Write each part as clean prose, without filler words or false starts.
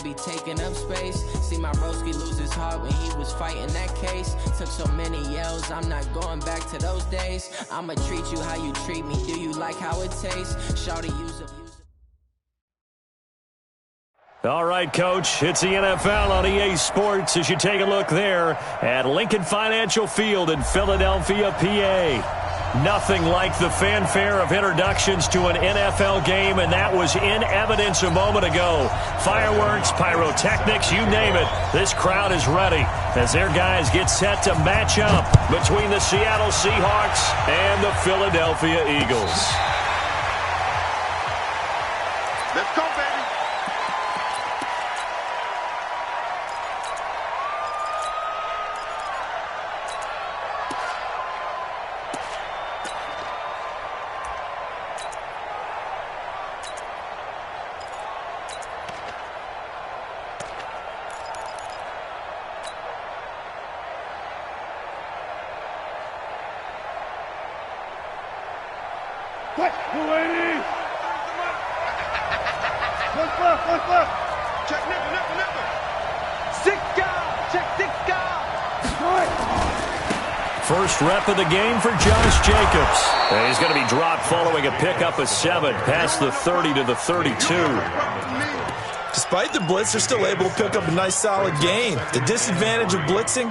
be taking up space. See my broski lose his heart when he was fighting that case. Took so many yells, I'm not going back to those days. I'ma treat you how you treat me. Do you like how it tastes? Shawty use up. All right, Coach, it's the NFL on EA Sports as you take a look there at Lincoln Financial Field in Philadelphia, PA. Nothing like the fanfare of introductions to an NFL game, and that was in evidence a moment ago. Fireworks, pyrotechnics, you name it. This crowd is ready as their guys get set to match up between the Seattle Seahawks and the Philadelphia Eagles. Let's go, baby. First rep of the game for Josh Jacobs. And he's going to be dropped following a pickup of 7 past the 30 to the 32. Despite the blitz, they're still able to pick up a nice solid gain. The disadvantage of blitzing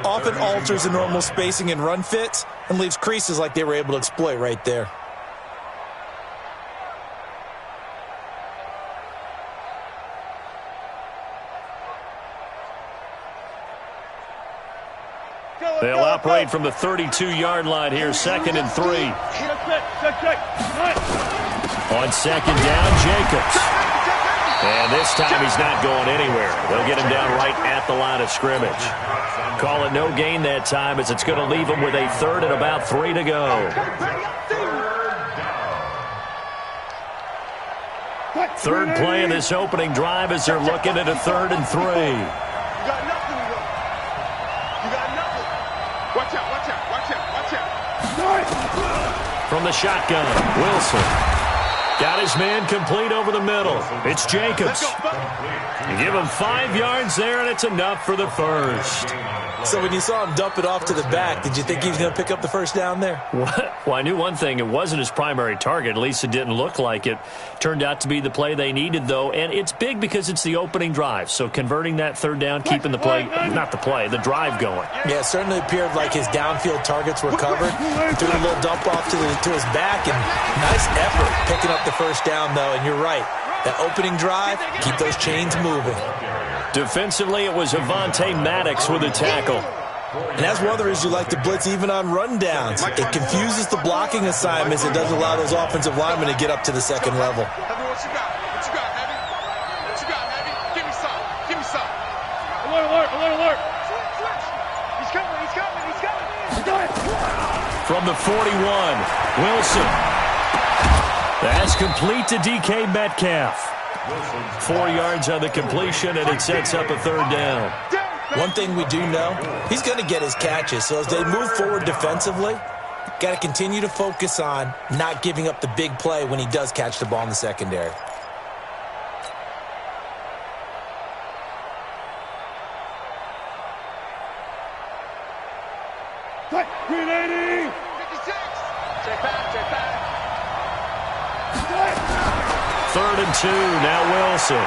often alters the normal spacing and run fits and leaves creases like they were able to exploit right there. They'll operate from the 32-yard line here, 2nd and 3. On 2nd down, Jacobs. And this time he's not going anywhere. They'll get him down right at the line of scrimmage. Call it no gain that time as it's going to leave him with a 3rd and about 3 to go. 3rd play of this opening drive as they're looking at a 3rd and 3. From the shotgun, Wilson. Got his man complete over the middle. It's Jacobs. You give him 5 yards there, and it's enough for the first. So when you saw him dump it off to the back, did you think he was going to pick up the first down there? What? Well, I knew one thing. It wasn't his primary target. At least it didn't look like it. Turned out to be the play they needed, though. And it's big because it's the opening drive. So converting that 3rd down, keeping the play, not the play, the drive going. Yeah, it certainly appeared like his downfield targets were covered. Threw a little dump off to his back, and nice effort picking up the first down, though. And you're right. That opening drive, keep those chains moving. Defensively, it was Avonte Maddox with a tackle. And that's one of the reasons you like to blitz even on rundowns. It confuses the blocking assignments. It doesn't allow those offensive linemen to get up to the second level. What you got? What you got, Heavy? What you got, Heavy? Give me some. Give me some. Alert. He's coming. From the 41, Wilson. That's complete to DK Metcalf. 4 yards on the completion, and it sets up a 3rd down. One thing we do know, he's going to get his catches. So as they move forward defensively, got to continue to focus on not giving up the big play when he does catch the ball in the secondary. Third and 2, now Wilson.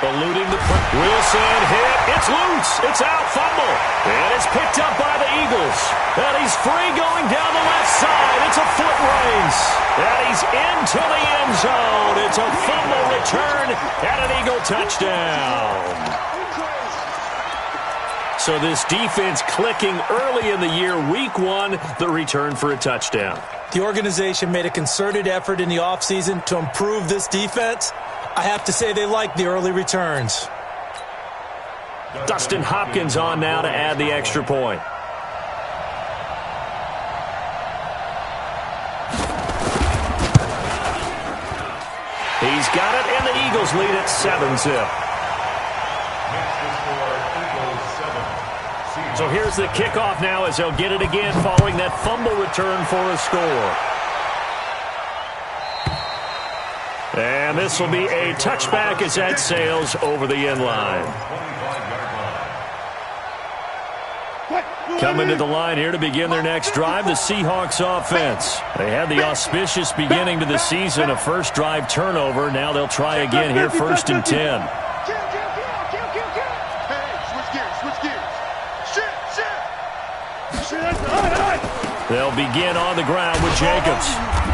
Eluding the Wilson hit. It's loose. It's out. Fumble. And it's picked up by the Eagles. And he's free going down the left side. It's a foot race. And he's into the end zone. It's a fumble return and an Eagle touchdown. So this defense clicking early in the year. Week 1, the return for a touchdown. The organization made a concerted effort in the offseason to improve this defense. I have to say they like the early returns. Dustin Hopkins on now to add the extra point. He's got it, and the Eagles lead at 7-zip. So here's the kickoff now as they'll get it again following that fumble return for a score. And And this will be a touchback as that sails over the end line. Coming to the line here to begin their next drive, the Seahawks offense. They had the auspicious beginning to the season, a first drive turnover. Now they'll try again here, 1st and 10. They'll begin on the ground with Jacobs.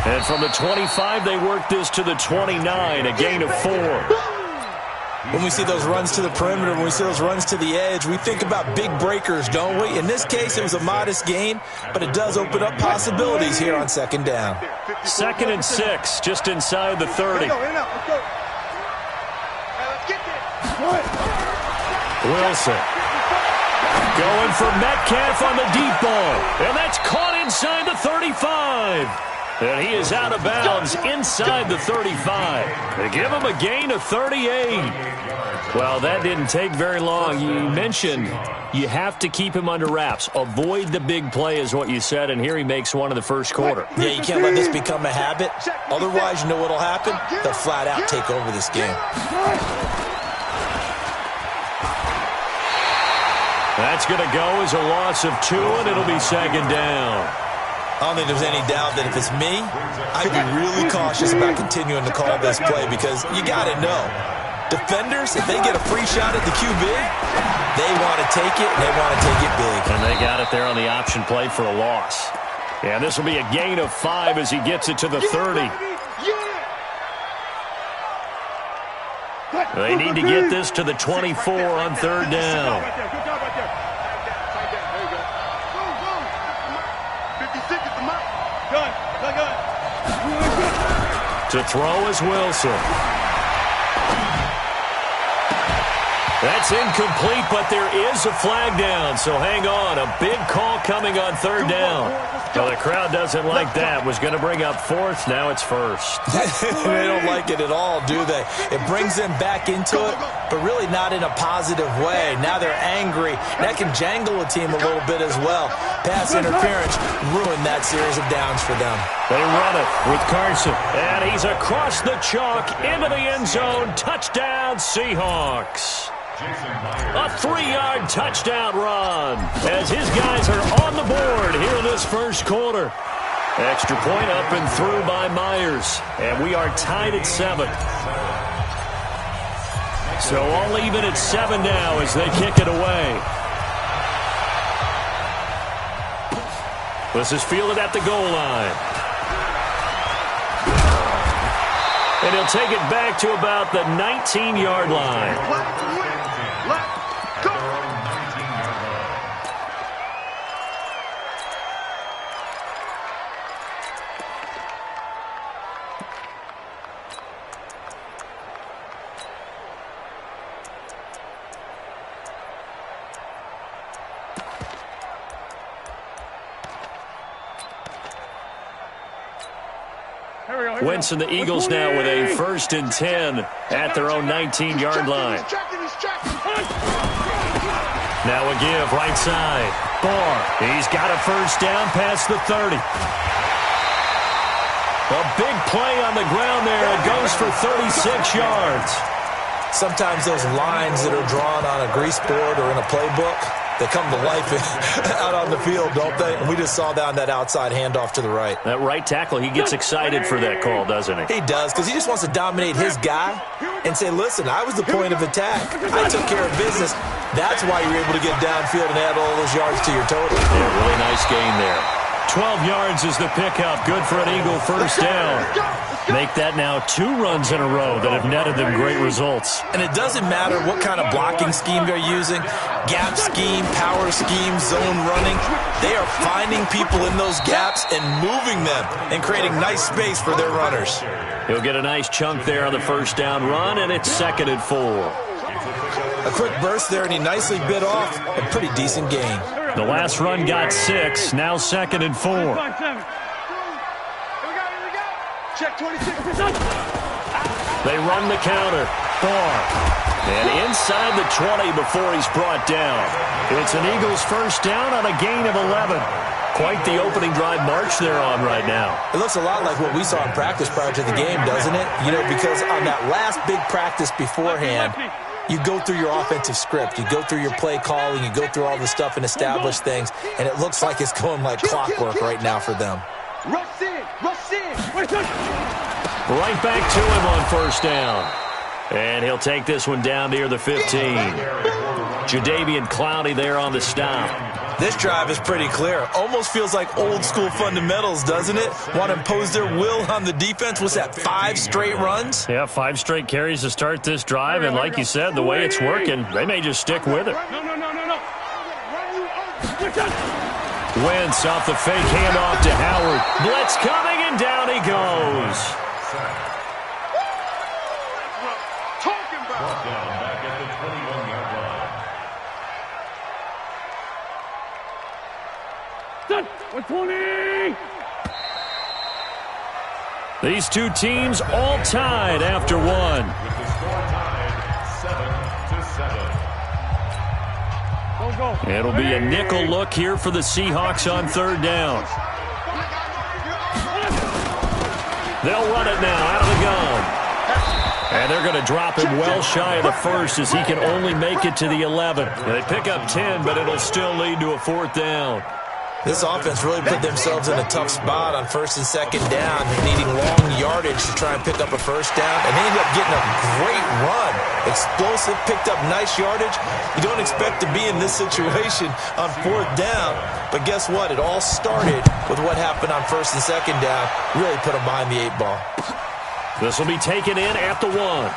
And from the 25, they work this to the 29, a gain of 4. When we see those runs to the perimeter, when we see those runs to the edge, we think about big breakers, don't we? In this case, it was a modest gain, but it does open up possibilities here on 2nd down. 2nd and 6, just inside the 30. Wilson going for Metcalf on the deep ball, and that's caught inside the 35. And he is out of bounds inside the 35. They give him a gain of 38. Well, that didn't take very long. You mentioned you have to keep him under wraps. Avoid the big play is what you said, and here he makes one in the first quarter. Yeah, you can't let this become a habit. Otherwise, you know what will happen? They'll flat out take over this game. That's going to go as a loss of 2, and it'll be 2nd down. I don't think there's any doubt that if it's me, I'd be really cautious about continuing to call this play because you got to know, defenders, if they get a free shot at the QB, they want to take it, and they want to take it big. And they got it there on the option play for a loss. And this will be a gain of 5 as he gets it to the 30. They need to get this to the 24 on 3rd down. To throw is Wilson. That's incomplete, but there is a flag down, so hang on. A big call coming on 3rd down. Well, the crowd doesn't like that. Was going to bring up 4th, now it's 1st. They don't like it at all, do they? It brings them back into it, but really not in a positive way. Now they're angry. That can jangle a team a little bit as well. Pass interference ruined that series of downs for them. They run it with Carson, and he's across the chalk into the end zone. Touchdown, Seahawks. A 3-yard touchdown run as his guys are on the board here in this first quarter. Extra point up and through by Myers, and we are tied at 7. So all even at 7 now as they kick it away. This is fielded at the goal line. And he'll take it back to about the 19-yard line. Wentz and the Eagles now with a 1st and 10 at their own 19-yard line. Now a give right side. Barr, he's got a 1st down past the 30. A big play on the ground there. It goes for 36 yards. Sometimes those lines that are drawn on a grease board or in a playbook, they come to life out on the field, don't they? And we just saw down that outside handoff to the right. That right tackle, he gets excited for that call, doesn't he? He does, because he just wants to dominate his guy and say, listen, I was the point of attack. I took care of business. That's why you're able to get downfield and add all those yards to your total. Yeah, really nice gain there. 12 yards is the pickup. Good for an Eagle 1st down. Make that now 2 runs in a row that have netted them great results. And it doesn't matter what kind of blocking scheme they're using, gap scheme, power scheme, zone running. They are finding people in those gaps and moving them and creating nice space for their runners. He'll get a nice chunk there on the 1st down run, and it's 2nd and 4. A quick burst there, and he nicely bit off a pretty decent gain. The last run got 6, now 2nd and 4. Check 26. They run the counter. Barr. And inside the 20 before he's brought down. It's an Eagles 1st down on a gain of 11. Quite the opening drive march they're on right now. It looks a lot like what we saw in practice prior to the game, doesn't it? You know, because on that last big practice beforehand, you go through your offensive script. You go through your play calling. You go through all the stuff and establish things. And it looks like it's going like clockwork right now for them. Rush in. Right back to him on first down. And he'll take this one down near the 15. Jadeveon Clowney there on the stop. This drive is pretty clear. Almost feels like old school fundamentals, doesn't it? Want to impose their will on the defense. What's that, 5 straight runs? Yeah, 5 straight carries to start this drive. And like you said, the way it's working, they may just stick with it. No. Wentz off the fake handoff to Howard. Blitz coming, and down he goes. Talking about. Back at the 21-yard line. 120. These two teams all tied after one. With the score tied 7-7. Go. It'll be a nickel look here for the Seahawks on third down. They'll run it now out of the gun. And they're going to drop him well shy of the first as he can only make it to the 11. They pick up 10, but it'll still lead to a 4th down. This offense really put themselves in a tough spot on 1st and 2nd down, needing long yardage to try and pick up a first down, and they ended up getting a great run. Explosive, picked up nice yardage. You don't expect to be in this situation on 4th down, but guess what? It all started with what happened on 1st and 2nd down. Really put them behind the 8 ball. This will be taken in at the 1.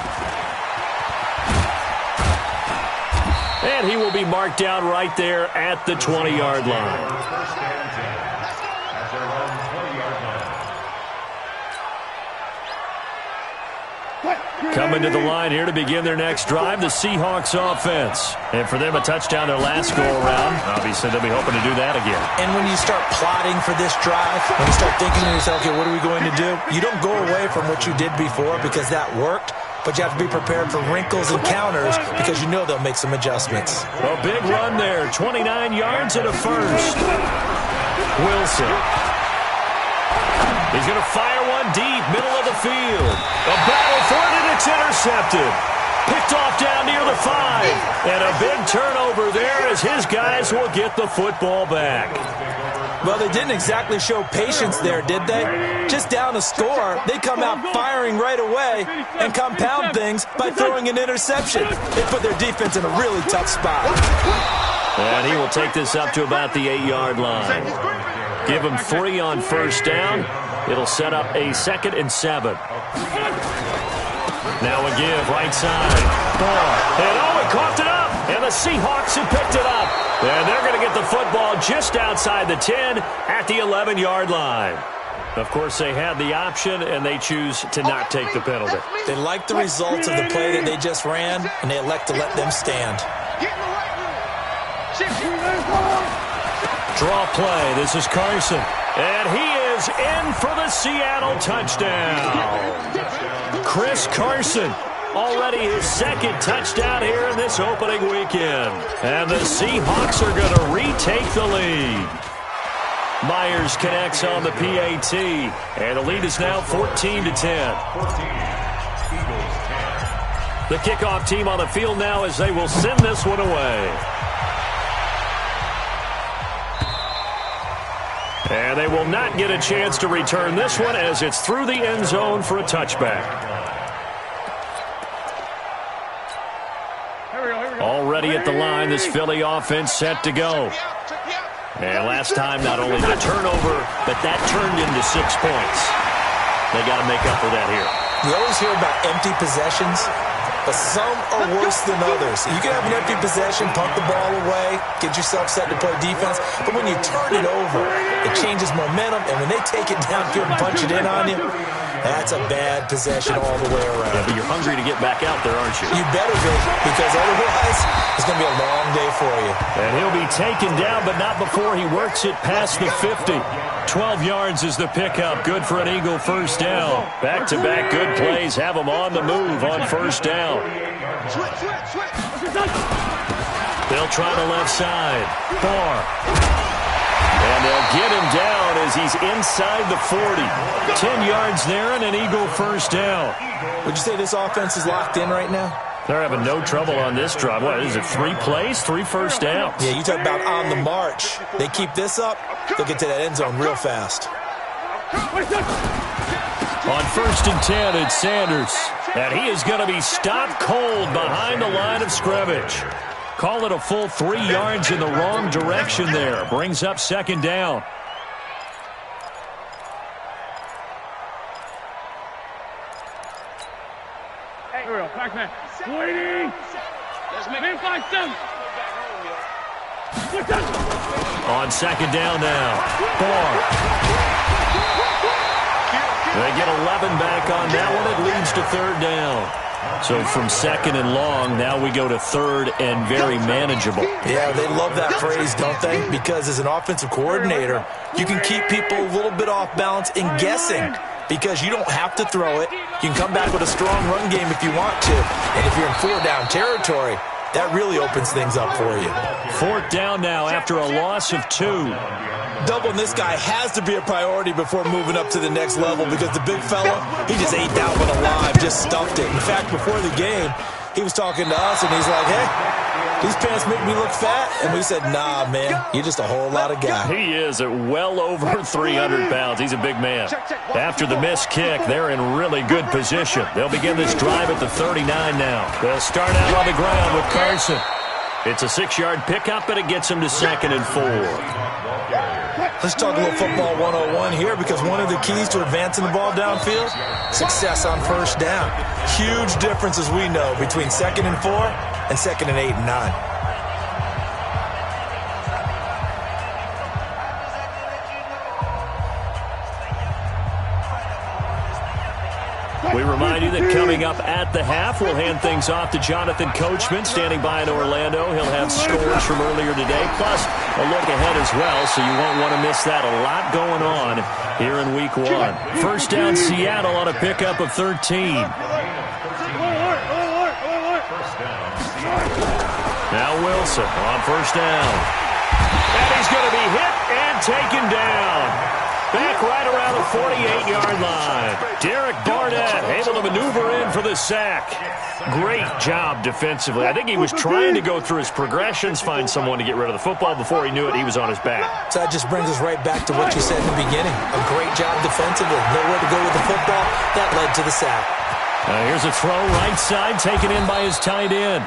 And he will be marked down right there at the 20-yard line. First and 10 at their own 20-yard line. Coming to the line here to begin their next drive, the Seahawks offense. And for them, a touchdown their last go-around. Obviously, they'll be hoping to do that again. And when you start plotting for this drive, when you start thinking to yourself, okay, what are we going to do? You don't go away from what you did before because that worked. But you have to be prepared for wrinkles and counters because you know they'll make some adjustments. A big run there, 29 yards and a first. Wilson. He's going to fire one deep, middle of the field. A battle for it, and it's intercepted. Picked off down near the 5. And a big turnover there as his guys will get the football back. Well, they didn't exactly show patience there, did they? Just down a score, they come out firing right away and compound things by throwing an interception. They put their defense in a really tough spot. And he will take this up to about the 8-yard line. Give him 3 on first down. It'll set up a 2nd and 7. Now a give, right side. And he coughed it up. And the Seahawks have picked it up. And they're going to get the football just outside the 10 at the 11-yard line. Of course, they had the option, and they choose to not take the penalty. They like the results of the play that they just ran, and they elect to let them stand. Draw play. This is Carson. And he is in for the Seattle touchdown. Chris Carson. Already his 2nd touchdown here in this opening weekend. And the Seahawks are going to retake the lead. Myers connects on the PAT. And the lead is now 14-10. The kickoff team on the field now as they will send this one away. And they will not get a chance to return this one as it's through the end zone for a touchback. Already at the line, this Philly offense set to go. And last time, not only the turnover, but that turned into 6 points. They got to make up for that here. We always hear about empty possessions, but some are worse than others. You can have an empty possession, punt the ball away, get yourself set to play defense, but when you turn it over, it changes momentum, and when they take it downfield and punch it in on you, that's a bad possession all the way around. Yeah, but you're hungry to get back out there, aren't you? You better be, because otherwise it's going to be a long day for you. And he'll be taken down, but not before he works it past the 50. 12 yards is the pickup. Good for an Eagle first down. Back-to-back good plays have him on the move on first down. They'll try the left side. Barr. And they'll get him down as he's inside the 40. 10 yards there and an Eagle first down. Would you say this offense is locked in right now? They're having no trouble on this drive. What is it, 3 plays, 3 first downs? Yeah, you talk about on the march. They keep this up, they'll get to that end zone real fast. On 1st and 10, it's Sanders. And he is going to be stopped cold behind the line of scrimmage. Call it a full 3 yards in the wrong direction there. Brings up 2nd down. Hey, real, back man. Waiting. Let's make it 5-7. On 2nd down now. Barr. They get 11 back on that one. It leads to 3rd down. So from 2nd and long, now we go to 3rd and very manageable. Yeah, they love that phrase, don't they? Because as an offensive coordinator, you can keep people a little bit off balance in guessing. Because you don't have to throw it. You can come back with a strong run game if you want to. And if you're in 4-down territory, that really opens things up for you. 4th down now after a loss of 2. Doubling this guy has to be a priority before moving up to the next level because the big fella, he just ate that one alive, just stuffed it. In fact, before the game, he was talking to us, and he's like, hey, these pants make me look fat. And we said, nah, man, you're just a whole lot of guy. He is at well over 300 pounds. He's a big man. After the missed kick, they're in really good position. They'll begin this drive at the 39 now. They'll start out on the ground with Carson. It's a 6-yard pickup, and it gets him to 2nd and 4. Let's talk a little football 101 here because one of the keys to advancing the ball downfield, success on 1st down. Huge difference, as we know, between 2nd and 4 and 2nd and 8 and 9. We remind you that coming up at the half, we'll hand things off to Jonathan Coachman, standing by in Orlando. He'll have scores from earlier today, plus a look ahead as well, so you won't want to miss that. A lot going on here in Week 1. 1st down, Seattle on a pickup of 13. Now Wilson on 1st down. And he's going to be hit and taken down. Back right around the 48-yard line. Derek Barnett able to maneuver in for the sack. Great job defensively. I think he was trying to go through his progressions, find someone to get rid of the football. Before he knew it, he was on his back. So that just brings us right back to what you said in the beginning. A great job defensively. Nowhere to go with the football. That led to the sack. Here's a throw right side taken in by his tight end.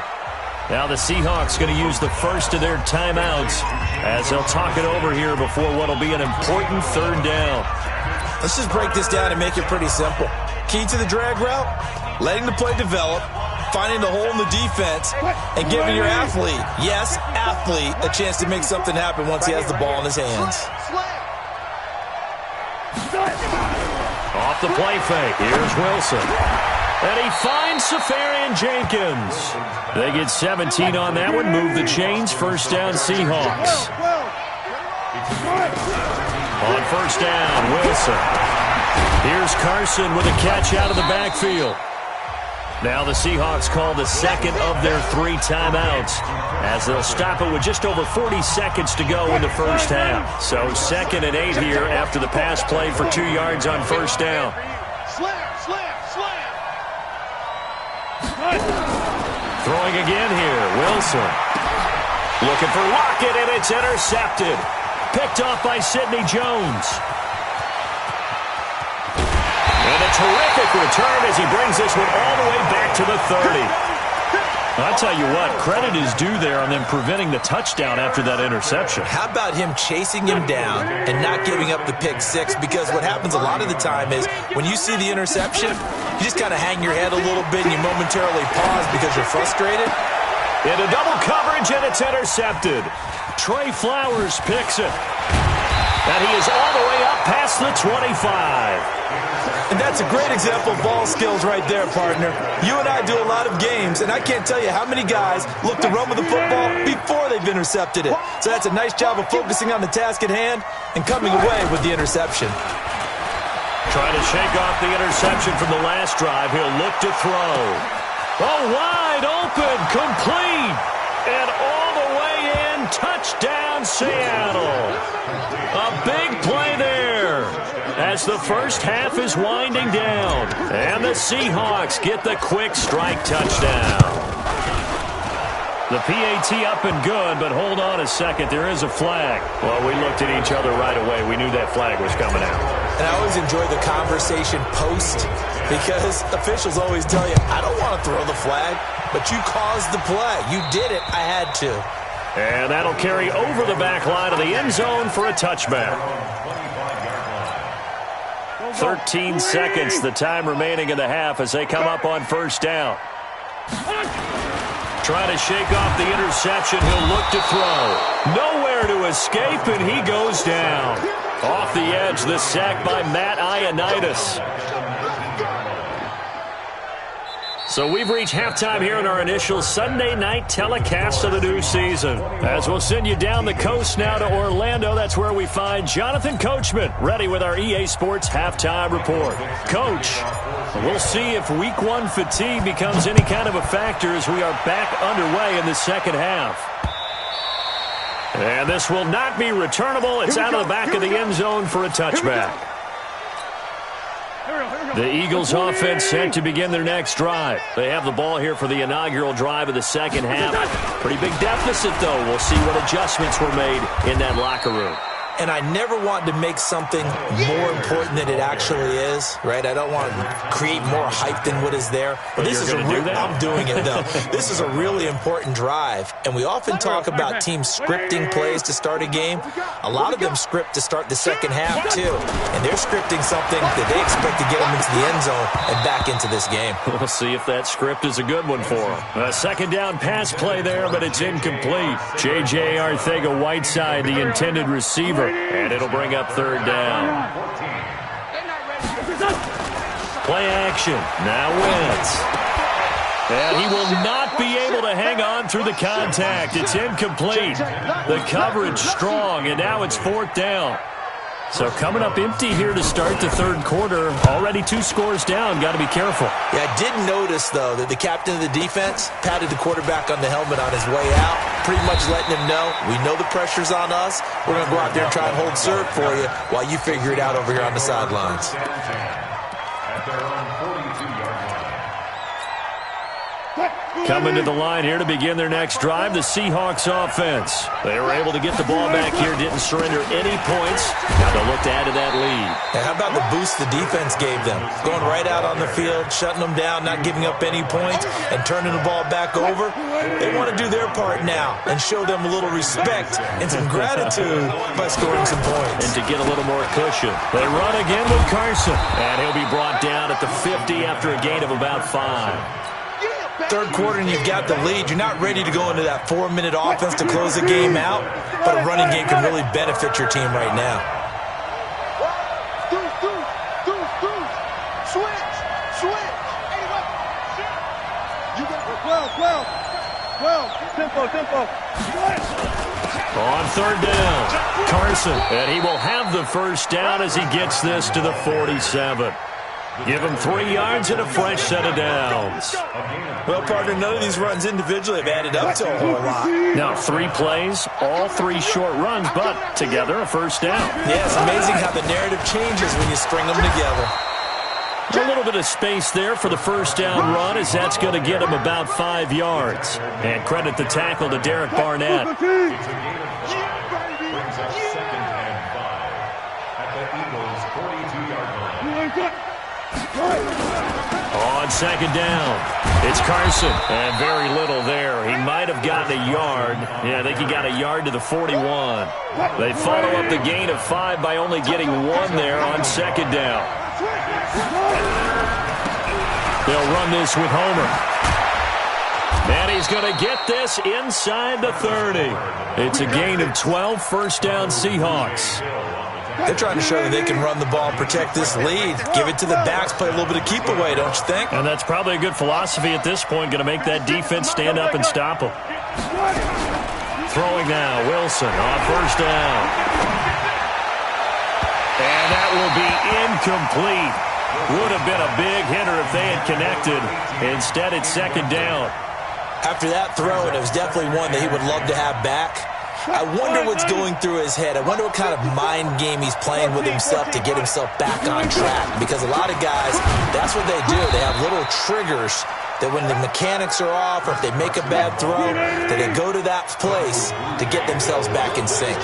Now the Seahawks going to use the first of their timeouts as they'll talk it over here before what will be an important 3rd down. Let's just break this down and make it pretty simple. Key to the drag route, letting the play develop, finding the hole in the defense, and giving your athlete, yes, athlete, a chance to make something happen once he has the ball in his hands. Off the play fake, here's Wilson. And he finds Safarian Jenkins. They get 17 on that one. Move the chains. 1st down, Seahawks. On 1st down, Wilson. Here's Carson with a catch out of the backfield. Now the Seahawks call the 2nd of their 3 timeouts as they'll stop it with just over 40 seconds to go in the 1st half. So 2nd and 8 here after the pass play for 2 yards on 1st down. Throwing again here, Wilson. Looking for Lockett, and it's intercepted. Picked off by Sidney Jones. And a terrific return as he brings this one all the way back to the 30. I'll tell you what, credit is due there on them preventing the touchdown after that interception. How about him chasing him down and not giving up the pick 6? Because what happens a lot of the time is when you see the interception, you just kind of hang your head a little bit and you momentarily pause because you're frustrated. Into double coverage, and it's intercepted. Trey Flowers picks it. And he is all the way up past the 25. And that's a great example of ball skills right there, partner. You and I do a lot of games, and I can't tell you how many guys look to run with the football before they've intercepted it. So that's a nice job of focusing on the task at hand and coming away with the interception. Trying to shake off the interception from the last drive. He'll look to throw. Oh, wide open, complete, and all the way in. Touchdown, Seattle. A big play there as the first half is winding down. And the Seahawks get the quick strike touchdown. The PAT up and good, but hold on a second. There is a flag. Well, we looked at each other right away. We knew that flag was coming out. And I always enjoy the conversation post because officials always tell you, I don't want to throw the flag, but you caused the play. You did it. I had to. And that'll carry over the back line of the end zone for a touchback. 13 seconds, the time remaining in the half as they come up on first down. Trying to shake off the interception. He'll look to throw. Nowhere to escape, and he goes down. Off the edge, the sack by Matt Ioannidis. So we've reached halftime here in our initial Sunday night telecast of the new season. As we'll send you down the coast now to Orlando, that's where we find Jonathan Coachman, ready with our EA Sports halftime report. Coach, we'll see if Week 1 fatigue becomes any kind of a factor as we are back underway in the second half. And this will not be returnable. It's out of the back of the end zone for a touchback. The Eagles offense set to begin their next drive. They have the ball here for the inaugural drive of the second half. Pretty big deficit, though. We'll see what adjustments were made in that locker room. And I never want to make something more important than it actually is, right? I don't want to create more hype than what is there. But this is I'm doing it, though. This is a really important drive. And we often talk about teams scripting plays to start a game. A lot of them script to start the second half, too. And they're scripting something that they expect to get them into the end zone and back into this game. We'll see if that script is a good one for them. A second down pass play there, but it's incomplete. J.J. Arcega-Whiteside, the intended receiver. And it'll bring up third down. Play action. Now Wentz. And he will not be able to hang on through the contact. It's incomplete. The coverage strong, and now it's fourth down. So coming up empty here to start the third quarter. Already 2 scores down. Got to be careful. Yeah, I did notice, though, that the captain of the defense patted the quarterback on the helmet on his way out, pretty much letting him know, we know the pressure's on us. We're going to go out there and try and hold serve for you while you figure it out over here on the sidelines. Coming to the line here to begin their next drive, the Seahawks offense. They were able to get the ball back here, didn't surrender any points. Now they'll look to add to that lead. And how about the boost the defense gave them? Going right out on the field, shutting them down, not giving up any points, and turning the ball back over. They want to do their part now and show them a little respect and some gratitude by scoring some points. And to get a little more cushion. They run again with Carson. And he'll be brought down at the 50 after a gain of about 5. Third quarter and you've got the lead. You're not ready to go into that 4-minute offense to close the game out, but a running game can really benefit your team right now. Switch. 12. Tempo. On third down, Carson, and he will have the first down as he gets this to the 47. Give him 3 yards and a fresh set of downs. Well, partner, none of these runs individually have added up to a whole lot. Now, 3 plays, all 3 short runs, but together a first down. Yeah, it's amazing how the narrative changes when you string them together. A little bit of space there for the first down run as that's going to get him about 5 yards. And credit the tackle to Derek Barnett. Brings up second and 5 at the Eagles' 42-yard line. On second down, it's Carson, and very little there. He might have gotten a yard. Yeah, I think he got a yard to the 41. They follow up the gain of 5 by only getting 1 there on second down. They'll run this with Homer. And he's going to get this inside the 30. It's a gain of 12, first down Seahawks. They're trying to show that they can run the ball and protect this lead. Give it to the backs, play a little bit of keep away, don't you think? And that's probably a good philosophy at this point, going to make that defense stand up and stop them. Throwing now, Wilson on first down. And that will be incomplete. Would have been a big hitter if they had connected. Instead, it's second down. After that throw, and it was definitely one that he would love to have back, I wonder what's going through his head. I wonder what kind of mind game he's playing with himself to get himself back on track. Because a lot of guys, that's what they do. They have little triggers that when the mechanics are off or if they make a bad throw, that they go to that place to get themselves back in sync.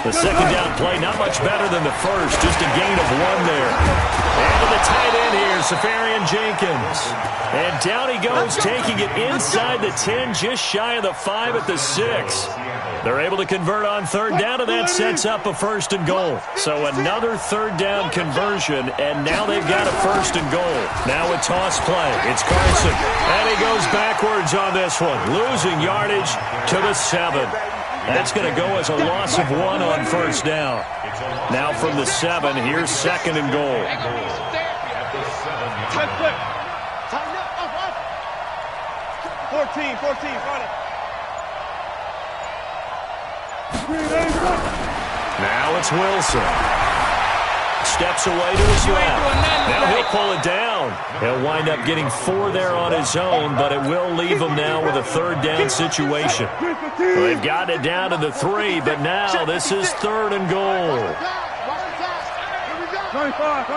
The second down play, not much better than the first, just a gain of 1 there. And to the tight end here, Safarian Jenkins. And down he goes, taking it inside the 10, just shy of the 5 at the 6. They're able to convert on third down, and that sets up a 1st and goal. So another third down conversion, and now they've got a 1st and goal. Now a toss play. It's Carson, and he goes backwards on this one, losing yardage to the 7. That's going to go as a loss of 1 on 1st down. Now from the 7, here's 2nd and goal. Flip. Tighten up. 14, front it. Now it's Wilson. Steps away to his left. Now he'll pull it down. He'll wind up getting 4 there on his own, but it will leave him now with a third down situation. Well, they've got it down to the 3, but now this is 3rd and goal. 25.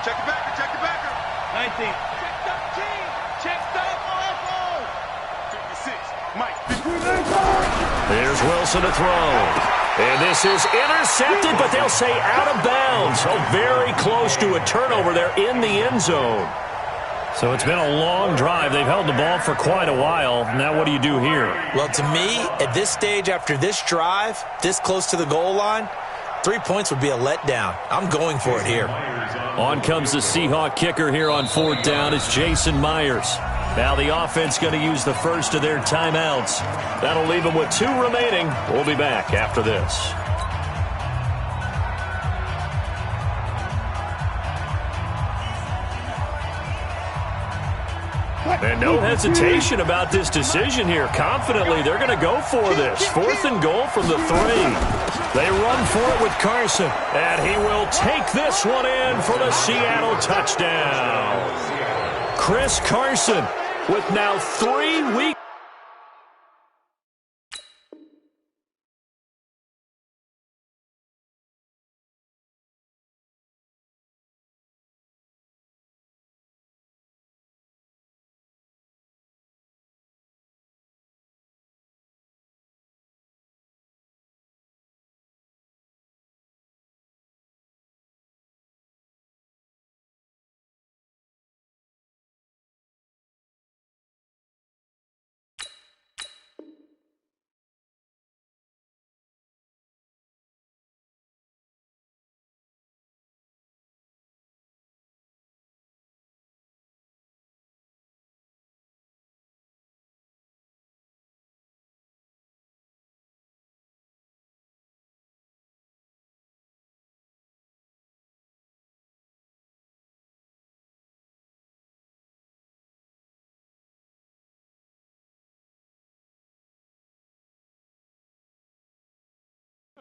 Check the backer. 19. Check 56. Mike. There's Wilson to throw. And this is intercepted, but they'll say out of bounds. Oh, very close to a turnover there in the end zone. So it's been a long drive. They've held the ball for quite a while. Now what do you do here? Well, to me, at this stage, after this drive, this close to the goal line, 3 points would be a letdown. I'm going for it here. On comes the Seahawk kicker here on 4th down. It's Jason Myers. Now the offense going to use the first of their timeouts. That'll leave them with 2 remaining. We'll be back after this. And no hesitation about this decision here. Confidently, they're going to go for this. 4th and goal from the 3. They run for it with Carson. And he will take this one in for the Seattle touchdown. Chris Carson with now 3 weeks.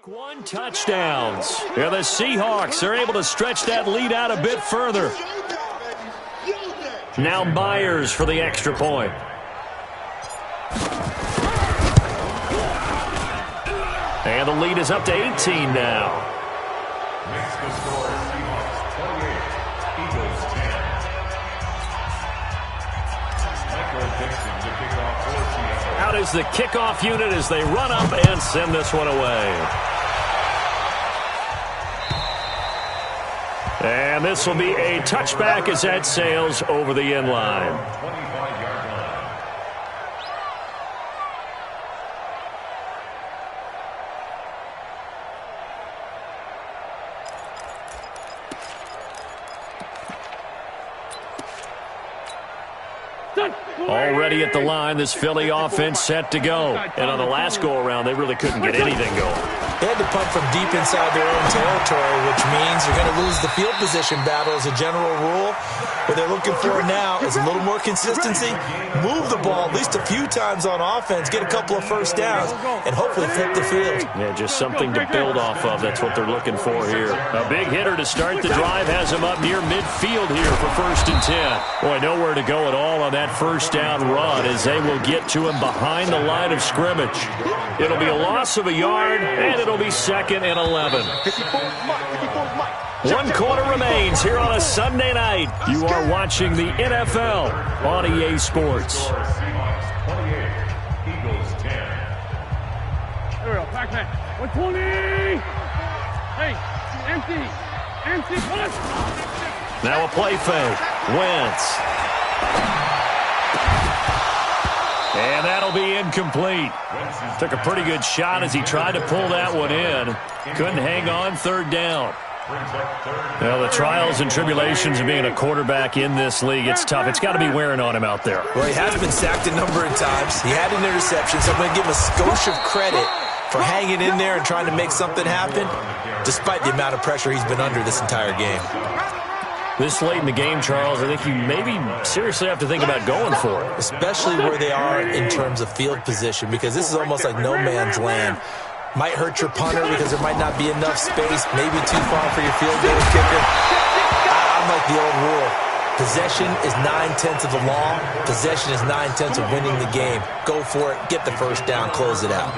One touchdowns. Yeah, the Seahawks are able to stretch that lead out a bit further. Now Myers for the extra point. And the lead is up to 18 now. Next to score, Seahawks 28, Eagles 10. Michael Dixon to kick off for Seattle. Out is the kickoff unit as they run up and send this one away. And this will be a touchback as that sails over the end line. 25-yard line. Already at the line, this Philly offense set to go. And on the last go-around, they really couldn't get anything going. They had to punt from deep inside their own territory, which means you're going to lose the field position battle as a general rule. What they're looking for now is a little more consistency, move the ball at least a few times on offense, get a couple of first downs, and hopefully flip the field. Yeah, just something to build off of. That's what they're looking for here. A big hitter to start the drive has him up near midfield here for 1st and 10. Boy, nowhere to go at all on that 1st down run as they will get to him behind the line of scrimmage. It'll be a loss of a yard, and it'll be 2nd and 11. 1 quarter remains here on a Sunday night. You are watching the NFL on EA Sports. 28, Eagles 10. There we go, Pac-Man. 120! Hey, empty, push! Now a play fake. Wentz. And that'll be incomplete. Took a pretty good shot as he tried to pull that one in. Couldn't hang on, 3rd down. Well, the trials and tribulations of being a quarterback in this league, it's tough. It's got to be wearing on him out there. Well, he has been sacked a number of times. He had an interception, so I'm going to give him a skosh of credit for hanging in there and trying to make something happen, despite the amount of pressure he's been under this entire game. This late in the game, Charles, I think you maybe seriously have to think about going for it. Especially where they are in terms of field position, because this is almost like no man's land. Might hurt your punter because there might not be enough space, maybe too far for your field goal kicker. I'm like the old rule. Possession is 9/10 of the law. Possession is 9/10 of winning the game. Go for it, get the first down, close it out.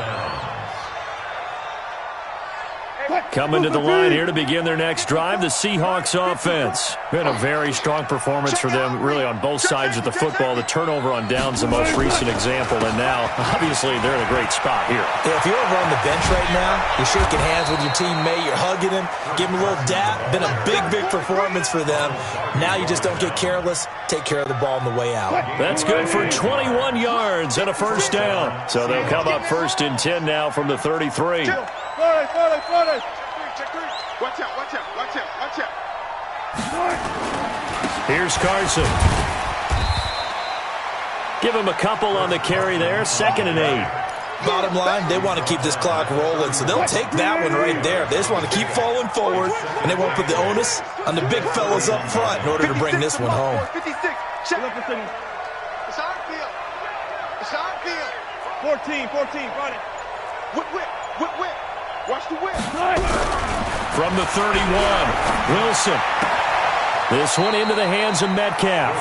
Coming to the line here to begin their next drive, the Seahawks offense. Been a very strong performance for them, really, on both sides of the football. The turnover on downs, the most recent example, and now, obviously, they're in a great spot here. Yeah, if you're over on the bench right now, you're shaking hands with your teammate, you're hugging him, give him a little dap. Been a big performance for them. Now you just don't get careless. Take care of the ball on the way out. That's good for 21 yards and a first down. So they'll come up 1st and 10 now from the 33. Watch out. Here's Carson. Give him a couple on the carry there. 2nd and 8. Bottom line, they want to keep this clock rolling, so they'll take that one right there. They just want to keep falling forward, and they won't put the onus on the big fellas up front in order to bring this one home. 56, check. It's on field. 14, run it. Whip. Watch the whip. From the 31, Wilson. This one into the hands of Metcalf.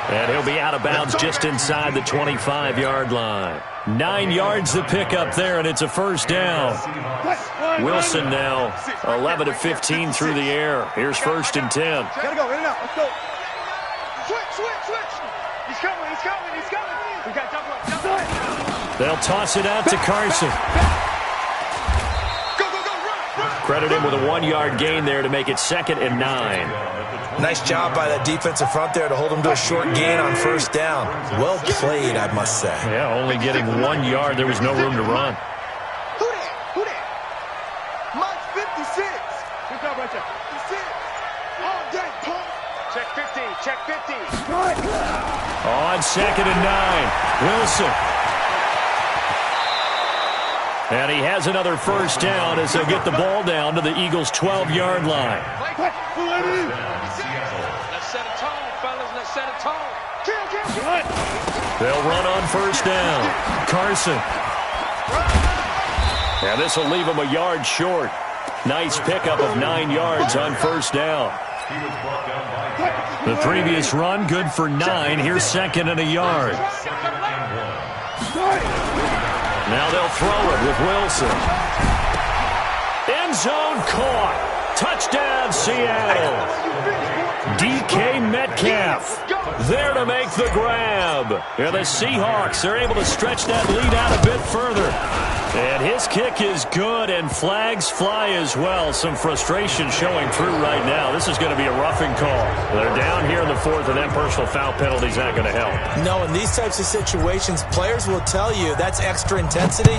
And he'll be out of bounds just inside the 25-yard line. 9 yards to pick up there, and it's a first down. Wilson now 11 of 15 through the air. Here's 1st and 10. Gotta go, in and out. Let's go. Switch. He's coming. We got jump up. They'll toss it out to Carson. Credit him with a 1-yard gain there to make it 2nd and 9. Nice job by that defensive front there to hold him to a short gain on first down. Well played, I must say. Yeah, only getting 1 yard. There was no room to run. Who that? Mike 56. Good job right there. 56. All day, pump. Check 50. On 2nd and 9, Wilson. And he has another first down as they'll get the ball down to the Eagles' 12-yard line. Let's set a tone, fellas. Let's set a tone. They'll run on first down. Carson. And this will leave him a yard short. Nice pickup of 9 yards on first down. The previous run, good for 9. Here's 2nd and a yard. Now they'll throw it with Wilson. End zone caught. Touchdown, Seattle. DK Metcalf there to make the grab. And the Seahawks are able to stretch that lead out a bit further. And his kick is good, and flags fly as well. Some frustration showing through right now. This is going to be a roughing call. They're down here in the 4th, and that personal foul penalty is not going to help. No, in these types of situations, players will tell you that's extra intensity.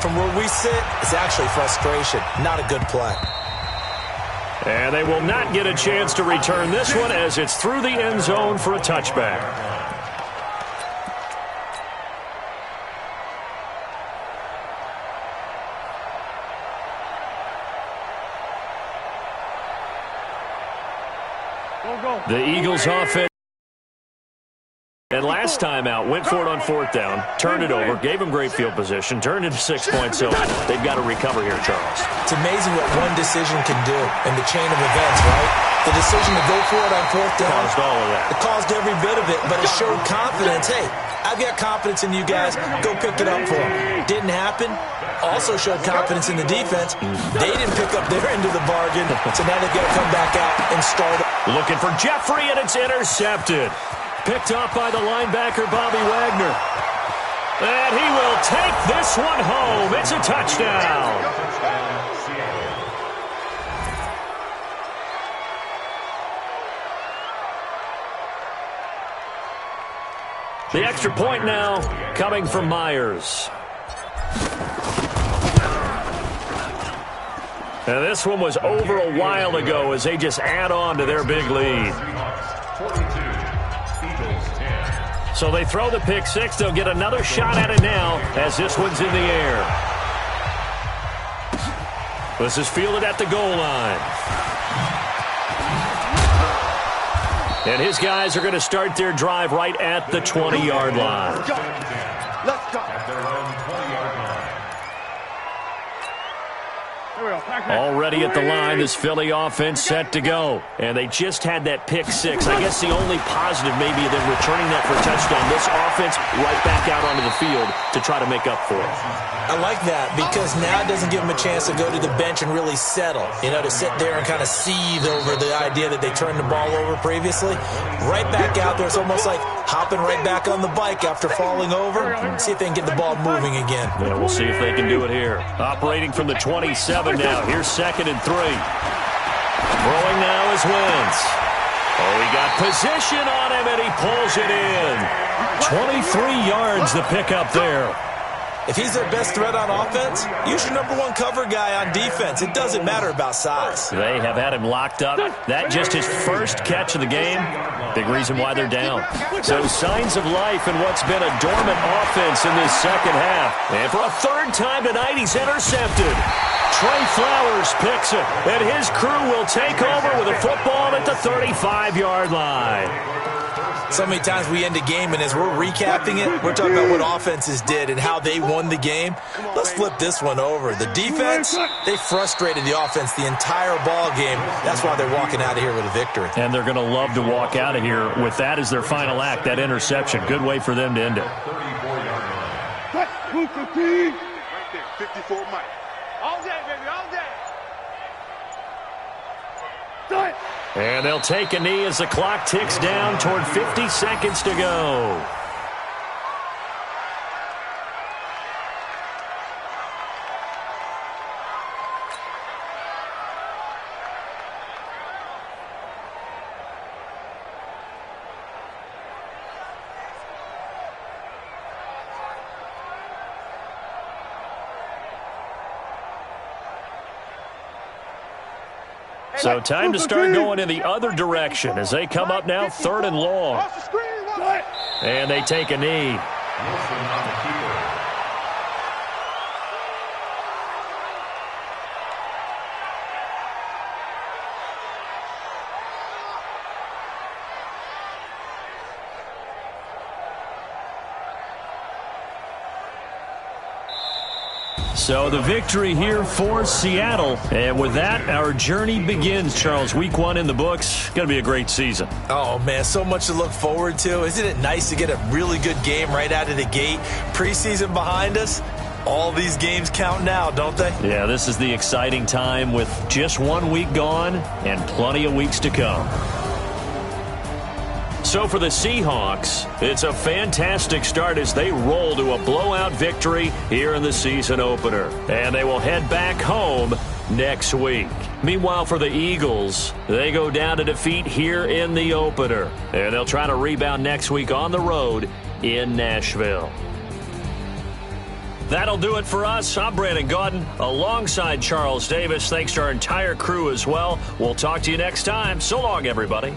From where we sit, it's actually frustration. Not a good play. And they will not get a chance to return this one as it's through the end zone for a touchback. The Eagles offense. And last time out, went for it on 4th down, turned it over, gave them great field position, turned into 6 points, so they've got to recover here, Charles. It's amazing what one decision can do in the chain of events, right? The decision to go for it on 4th down. Caused all of that. It caused every bit of it, but it showed confidence. Hey, I've got confidence in you guys. Go pick it up for them. Didn't happen. Also showed confidence in the defense. They didn't pick up their end of the bargain, so now they've got to come back out and start. Looking for Jeffrey, and it's intercepted. Picked up by the linebacker, Bobby Wagner. And he will take this one home. It's a touchdown. The extra point now coming from Myers. And this one was over a while ago as they just add on to their big lead. So they throw the pick six. They'll get another shot at it now as this one's in the air. This is fielded at the goal line. And his guys are going to start their drive right at the 20-yard line. Let's go. At their own 20-yard line. Already at the line, this Philly offense set to go. And they just had that pick six. I guess the only positive maybe of them returning that for a touchdown. This offense right back out onto the field to try to make up for it. I like that because now it doesn't give them a chance to go to the bench and really settle. You know, to sit there and kind of seethe over the idea that they turned the ball over previously. Right back out there. It's almost like hopping right back on the bike after falling over. See if they can get the ball moving again. Yeah, we'll see if they can do it here. Operating from the 27 now. Here's 2nd and 3. Throwing now is Wentz. Oh, he got position on him, and he pulls it in. 23 yards the pickup there. If he's their best threat on offense, use your #1 cover guy on defense. It doesn't matter about size. They have had him locked up. That just his first catch of the game. Big reason why they're down. So signs of life in what's been a dormant offense in this second half. And for a third time tonight, he's intercepted. Trey Flowers picks it, and his crew will take over with a football at the 35-yard line. So many times we end a game, and as we're recapping it, we're talking about what offenses did and how they won the game. Let's flip this one over. The defense, they frustrated the offense the entire ball game. That's why they're walking out of here with a victory. And they're going to love to walk out of here with that as their final act, that interception. Good way for them to end it. 34-yard line. Right there, 54 Mike. All day, baby, all day. Done. And they'll take a knee as the clock ticks down toward 50 seconds to go. So time to start going in the other direction as they come up now 3rd and long. And they take a knee. Wilson on the keeper. So the victory here for Seattle. And with that, our journey begins, Charles. Week 1 in the books. Going to be a great season. Oh, man, so much to look forward to. Isn't it nice to get a really good game right out of the gate? Preseason behind us. All these games count now, don't they? Yeah, this is the exciting time with just 1 week gone and plenty of weeks to come. So for the Seahawks, it's a fantastic start as they roll to a blowout victory here in the season opener. And they will head back home next week. Meanwhile, for the Eagles, they go down to defeat here in the opener. And they'll try to rebound next week on the road in Nashville. That'll do it for us. I'm Brandon Gaudin alongside Charles Davis. Thanks to our entire crew as well. We'll talk to you next time. So long, everybody.